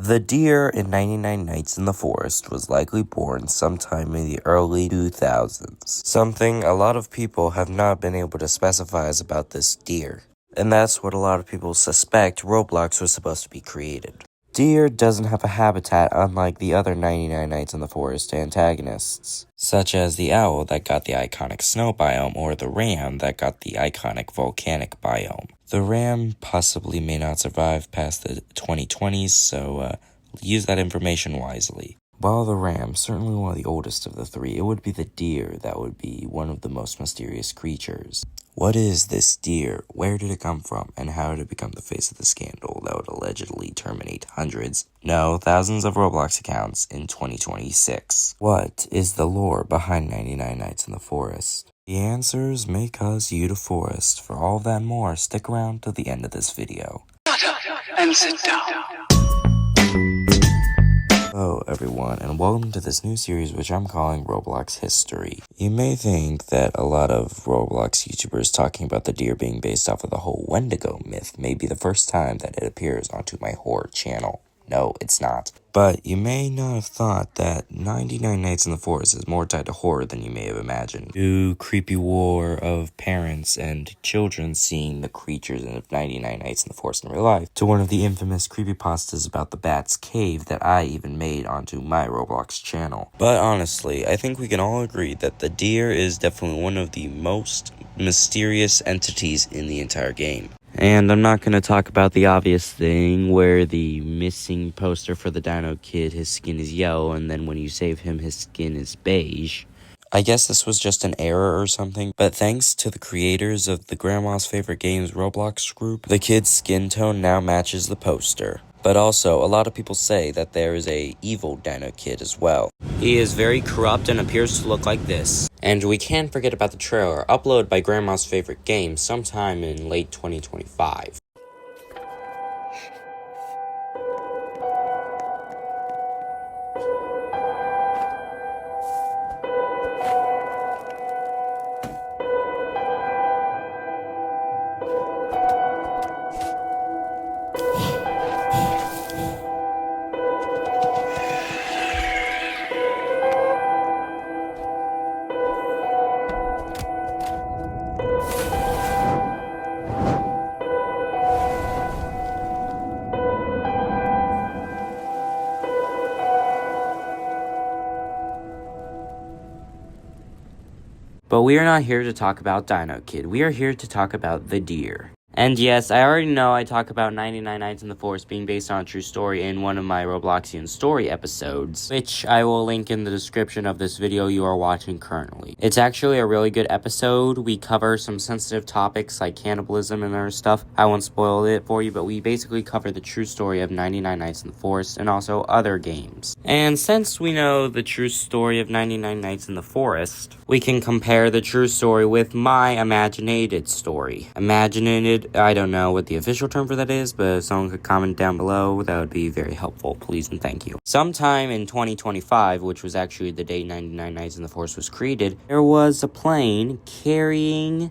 The deer in 99 Nights in the Forest was likely born sometime in the early 2000s, something a lot of people have not been able to specify about this deer. And that's what a lot of people suspect Roblox was supposed to be created. Deer doesn't have a habitat unlike the other 99 Nights in the Forest antagonists, such as the owl that got the iconic snow biome or the ram that got the iconic volcanic biome. The ram possibly may not survive past the 2020s, so use that information wisely. While the ram, certainly one of the oldest of the three, it would be the deer that would be one of the most mysterious creatures. What is this deer? Where did it come from? And how did it become the face of the scandal that would allegedly terminate hundreds, no, thousands of Roblox accounts in 2026? What is the lore behind 99 Nights in the Forest? The answers may cause you to forest. For all that and more, stick around till the end of this video. Shut up and sit down. Hello everyone, and welcome to this new series which I'm calling Roblox History. You may think that a lot of Roblox YouTubers talking about the deer being based off of the whole Wendigo myth may be the first time that it appears onto my horror channel. No, it's not. But you may not have thought that 99 Nights in the Forest is more tied to horror than you may have imagined. To creepy war of parents and children seeing the creatures of 99 Nights in the Forest in real life, to one of the infamous creepypastas about the Bat's Cave that I even made onto my Roblox channel. But honestly, I think we can all agree that the deer is definitely one of the most mysterious entities in the entire game. And I'm not going to talk about the obvious thing where the missing poster for the Dino Kid, his skin is yellow, and then when you save him, his skin is beige. I guess this was just an error or something, but thanks to the creators of the Grandma's Favorite Games Roblox group, the kid's skin tone now matches the poster. But also, a lot of people say that there is a evil Dino Kid as well. He is very corrupt and appears to look like this. And we can't forget about the trailer, uploaded by Grandma's Favorite Games sometime in late 2025. But we are not here to talk about Dino Kid. We are here to talk about the deer. And yes, I already know I talk about 99 Nights in the Forest being based on a true story in one of my Robloxian story episodes, which I will link in the description of this video you are watching currently. It's actually a really good episode. We cover some sensitive topics like cannibalism and other stuff. I won't spoil it for you, but we basically cover the true story of 99 Nights in the Forest and also other games. And since we know the true story of 99 Nights in the Forest, we can compare the true story with my imaginated story. Imaginated, I don't know what the official term for that is, but if someone could comment down below, that would be very helpful. Please and thank you. Sometime in 2025, which was actually the day 99 Nights in the Forest was created, there was a plane carrying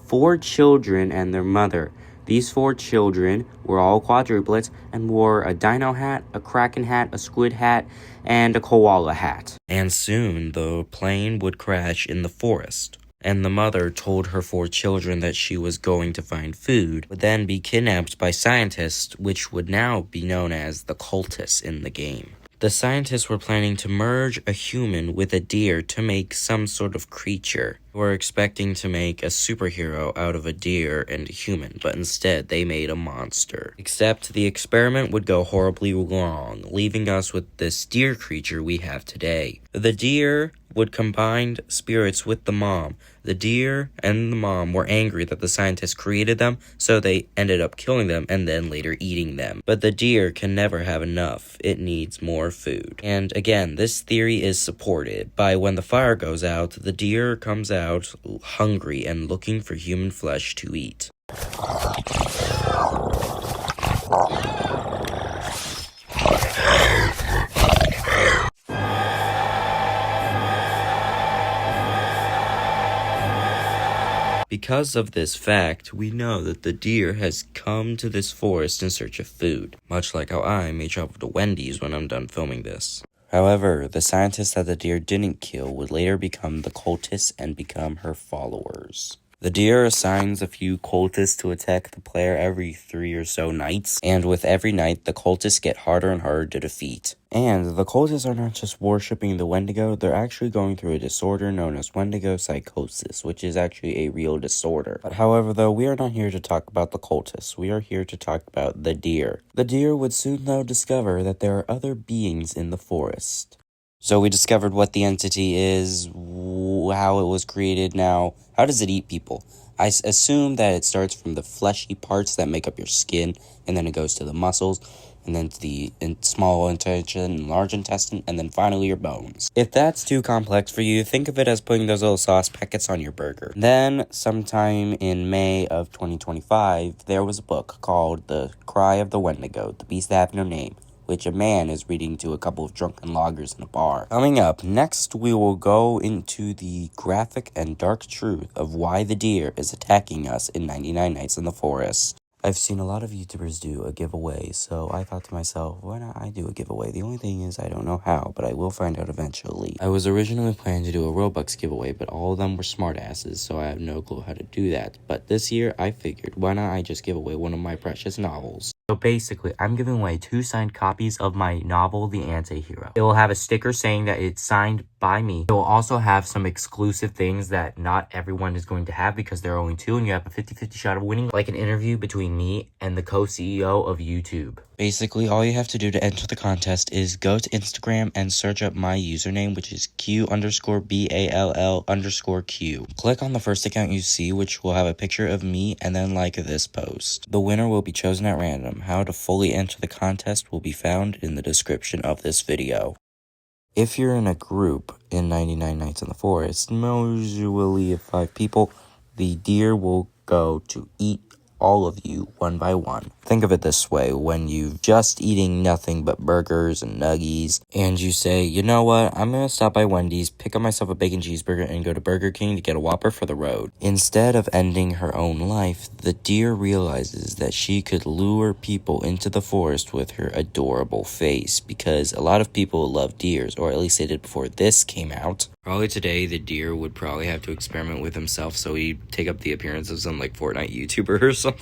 4 children and their mother. These 4 children were all quadruplets and wore a dino hat, a kraken hat, a squid hat, and a koala hat. And soon the plane would crash in the forest. And the mother told her 4 children that she was going to find food, would then be kidnapped by scientists, which would now be known as the cultists in the game. The scientists were planning to merge a human with a deer to make some sort of creature. They were expecting to make a superhero out of a deer and a human, but instead they made a monster. Except the experiment would go horribly wrong, leaving us with this deer creature we have today. The deer would combine spirits with the mom. The deer and the mom were angry that the scientists created them, so they ended up killing them and then later eating them. But the deer can never have enough. It needs more food. And again, this theory is supported by when the fire goes out, the deer comes out hungry and looking for human flesh to eat. Because of this fact, we know that the deer has come to this forest in search of food, much like how I may travel to Wendy's when I'm done filming this. However, the scientists that the deer didn't kill would later become the cultists and become her followers. The deer assigns a few cultists to attack the player every 3 or so nights, and with every night, the cultists get harder and harder to defeat. And the cultists are not just worshipping the Wendigo, they're actually going through a disorder known as Wendigo psychosis, which is actually a real disorder. But however, though, we are not here to talk about the cultists, we are here to talk about the deer. The deer would soon, though, discover that there are other beings in the forest. So we discovered what the entity is, how it was created now. How does it eat people? I assume that it starts from the fleshy parts that make up your skin, and then it goes to the muscles, and then to the small intestine and large intestine, and then finally your bones. If that's too complex for you, think of it as putting those little sauce packets on your burger. Then, sometime in May of 2025, there was a book called The Cry of the Wendigo, The Beast That Have No Name, which a man is reading to a couple of drunken loggers in a bar. Coming up, next we will go into the graphic and dark truth of why the deer is attacking us in 99 Nights in the Forest. I've seen a lot of YouTubers do a giveaway, so I thought to myself, why not I do a giveaway? The only thing is I don't know how, but I will find out eventually. I was originally planning to do a Roblox giveaway, but all of them were smartasses, so I have no clue how to do that. But this year, I figured, why not I just give away one of my precious novels? So basically, I'm giving away 2 signed copies of my novel, The Antihero. It will have a sticker saying that it's signed by me. It will also have some exclusive things that not everyone is going to have because there are only 2 and you have a 50-50 shot of winning, like an interview between me and the co-CEO of YouTube. Basically, all you have to do to enter the contest is go to Instagram and search up my username, which is Q_BALL_Q. Click on the first account you see, which will have a picture of me, and then like this post. The winner will be chosen at random. How to fully enter the contest will be found in the description of this video. If you're in a group in 99 Nights in the Forest, usually of 5 people, the deer will go to eat all of you one by one. Think of it this way, when you've just eating nothing but burgers and nuggies, and you say, you know what, I'm gonna stop by Wendy's, pick up myself a bacon cheeseburger, and go to Burger King to get a Whopper for the road. Instead of ending her own life, the deer realizes that she could lure people into the forest with her adorable face, because a lot of people love deers, or at least they did before this came out. Probably today, the deer would probably have to experiment with himself, so he'd take up the appearance of some, like, Fortnite YouTuber or something.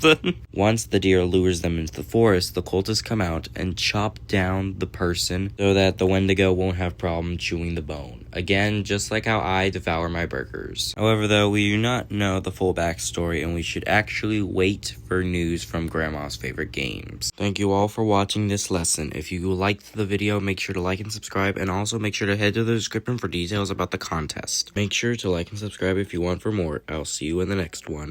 Once the deer lures them into the forest, the cultists come out and chop down the person so that the Wendigo won't have problem chewing the bone. Again, just like how I devour my burgers. However, though, we do not know the full backstory, and we should actually wait for news from Grandma's favorite games. Thank you all for watching this lesson. If you liked the video, make sure to like and subscribe, and also make sure to head to the description for details about the contest. Make sure to like and subscribe if you want for more. I'll see you in the next one.